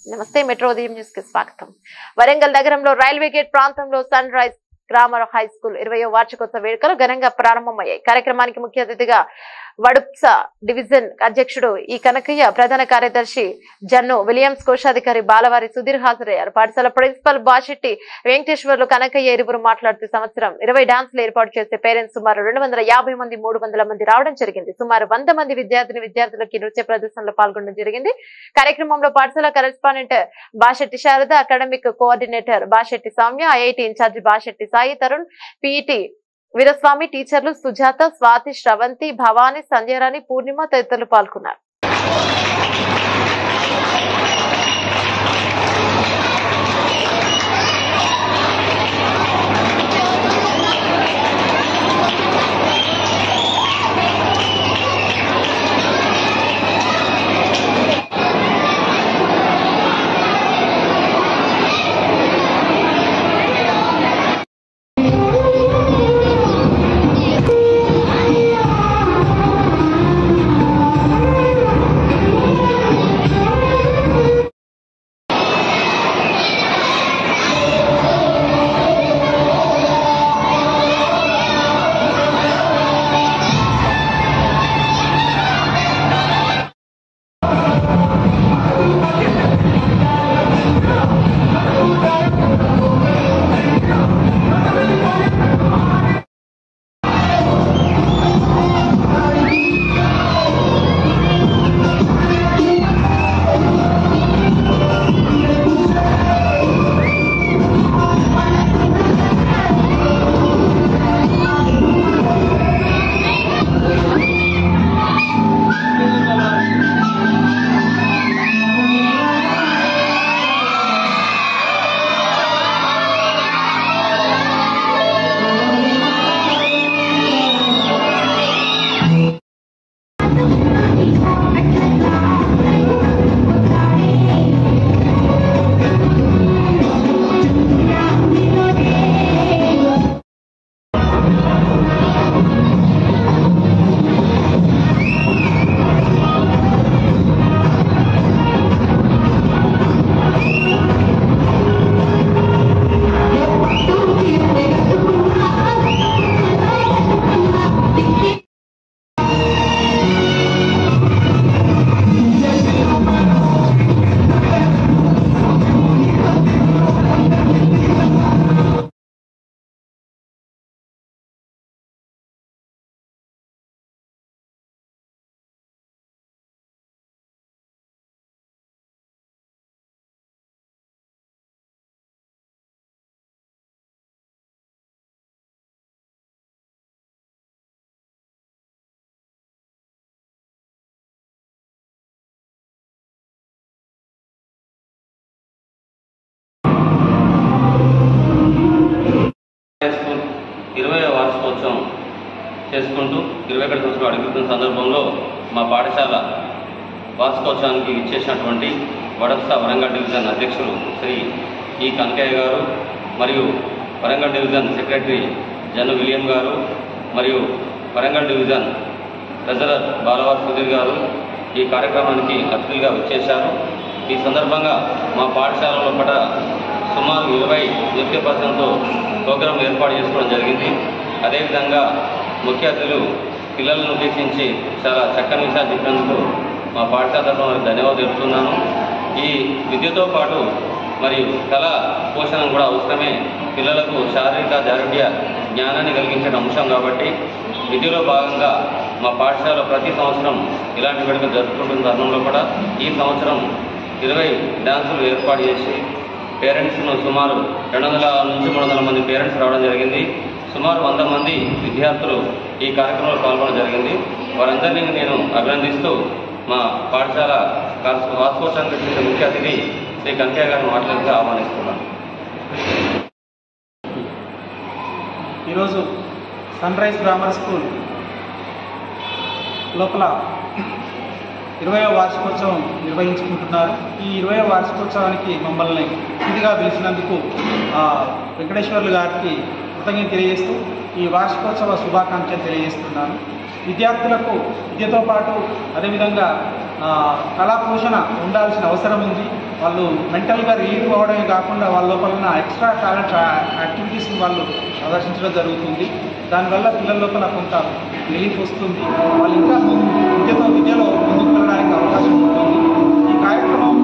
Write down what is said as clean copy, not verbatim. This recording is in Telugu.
నమస్తే మెట్రో ఉదయం న్యూస్ కి స్వాగతం. వరంగల్ నగరంలో రైల్వే గేట్ ప్రాంతంలో Sunrise Grammar High School 20వ వార్షికోత్సవ వేడుకలు ఘనంగా ప్రారంభమయ్యాయి. కార్యక్రమానికి ముఖ్య అతిథిగా వడుప్స డివిజన్ అధ్యక్షుడు ఈ కనకయ్య, ప్రధాన కార్యదర్శి జన్ను విలియమ్స్, కోశాధికారి బాలవారి సుధీర్ హాజరయ్యారు. పాఠశాల ప్రిన్సిపల్ బాషెట్టి వెంకటేశ్వర్లు, కనకయ్య ఇరువురు మాట్లాడుతూ సంవత్సరం 20 డాన్సులు ఏర్పాటు చేసే పేరెంట్స్ సుమారు 250 మంది 300 మంది రావడం జరిగింది. సుమారు 100 మంది విద్యార్థులకి నృత్య ప్రదర్శనలో పాల్గొనడం జరిగింది. కార్యక్రమంలో పాఠశాల correspondent Bashetti Sharada, academic coordinator Bashetti Soumya, IIT incharge Bashetti Sai Tarun, PET Veeraswamy, టీచర్లు సుజాత, స్వాతి, శ్రవంతి, భవాని, సంధ్యారాణి, పూర్ణిమ తదితరులు పాల్గొన్నారు. వార్షికోత్సవం చేసుకుంటూ 21 సంవత్సరాలు అడుగుతున్న సందర్భంలో మా పాఠశాల వార్షికోత్సవానికి ఇచ్చేసినటువంటి వడప్స వరంగల్ డివిజన్ అధ్యక్షులు శ్రీ ఈ కనకయ్య గారు, మరియు Warangal division secretary Jannu William గారు, మరియు వరంగల్ డివిజన్ ట్రెజరర్ బాలవారి సుధీర్ గారు ఈ కార్యక్రమానికి అతిథులుగా వచ్చేశారు. ఈ సందర్భంగా మా పాఠశాలలో పట సుమారు 20 నృత్య ప్రదర్శనతో ప్రోగ్రాం ఏర్పాటు చేసుకోవడం జరిగింది. అదేవిధంగా ముఖ్య అతిథులు పిల్లలను ఉద్దేశించి చాలా చక్కని విషయాలు చెప్పినందుకు మా పాఠశాల తరఫున ధన్యవాదాలు తెలుపుతున్నాను. ఈ విద్యతో పాటు మరియు కళా పోషణ కూడా అవసరమే. పిల్లలకు శారీరక జారోగ్య జ్ఞానాన్ని కలిగించే అంశం కాబట్టి విద్యలో భాగంగా మా పాఠశాల ప్రతి సంవత్సరం ఇలాంటి వేడుకలు జరుపుకుంటున్న తరుణంలో కూడా ఈ సంవత్సరం 20 డాన్సులు ఏర్పాటు చేసి పేరెంట్స్ను సుమారు 200 నుంచి 300 మంది పేరెంట్స్ రావడం జరిగింది. సుమారు 100 మంది విద్యార్థులు ఈ కార్యక్రమంలో పాల్గొనడం జరిగింది. వారందరినీ నేను అభినందిస్తూ మా పాఠశాల వార్షికోత్సవానికి ముఖ్య అతిథి శ్రీ కనకయ్య గారిని మాట్లాడుతూ ఆహ్వానిస్తున్నాను. ఈరోజు సన్ రైజ్ గ్రామర్ స్కూల్ లోపల 20వ వార్షికోత్సవం నిర్వహించుకుంటున్నారు. ఈ 20వ వార్షికోత్సవానికి మమ్మల్ని అతిథిగా పిలిచినందుకు వెంకటేశ్వర్లు గారికి కృతజ్ఞత తెలియజేస్తూ ఈ వార్షికోత్సవ శుభాకాంక్షలు తెలియజేస్తున్నాను. విద్యార్థులకు విద్యతో పాటు అదేవిధంగా కళా పోషణ ఉండాల్సిన అవసరం ఉంది. వాళ్ళు మెంటల్గా రిలీఫ్ అవ్వడమే కాకుండా వాళ్ళ లోపల ఉన్న ఎక్స్ట్రా టాలెంట్ యాక్టివిటీస్ని వాళ్ళు ప్రదర్శించడం జరుగుతుంది. దానివల్ల పిల్లల లోపల కొంత రిలీఫ్ వస్తుంది. వాళ్ళు ఇంకా విద్యలో ముందుకు వెళ్ళడానికి అవకాశం ఉంటుంది. ఈ కార్యక్రమం